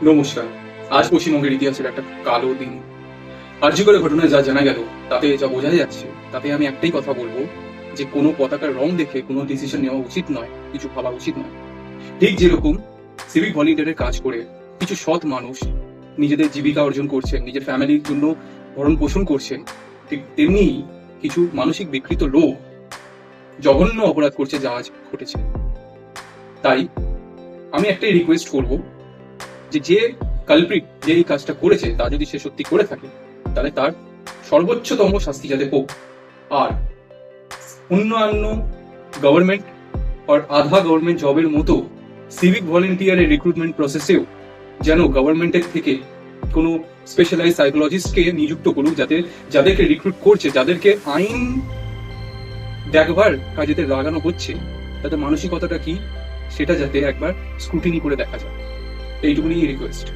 নমস্কার। আজ পশ্চিমবঙ্গের ইতিহাসের একটা কালো দিন। আরজিকরের ঘটনায় যা জানা গেল, তাতে যা বোঝা যাচ্ছে, তাতে আমি একটাই কথা বলবো যে কোনো পতাকার রং দেখে কোনো ডিসিশন নেওয়া উচিত নয়, কিছু ভাবা উচিত নয়। ঠিক যেরকম সিভিক ভলেন্টিয়ারের কাজ করে কিছু সৎ মানুষ নিজেদের জীবিকা অর্জন করছেন, নিজের ফ্যামিলির জন্য ভরণ পোষণ করছেন, ঠিক তেমনি কিছু মানসিক বিকৃত লোক জঘন্য অপরাধ করছে যা আজ ঘটেছে। তাই আমি একটাই রিকোয়েস্ট করবো যে কালপ্রিট যে এই কাজটা করেছে তা যদি সে সত্যি করে থাকে, তাহলে তার সর্বোচ্চতম শাস্তি যাতে হোক। আর অন্যান্য গভর্নমেন্ট আর আধা গভর্নমেন্ট জবের মতো সিভিক ভলেন্টিয়ারের রিক্রুটমেন্ট প্রসেসেও যেন গভর্নমেন্টের থেকে কোনো স্পেশালাইজ সাইকোলজিস্টকে নিযুক্ত করুক, যাতে যাদেরকে রিক্রুট করছে, যাদেরকে আইন দেখবার কাজেতে লাগানো হচ্ছে, তাদের মানসিকতাটা কি সেটা যাতে একবার স্ক্রুটিনি করে দেখা যায়। এইটুকুনি রিকোয়েস্ট।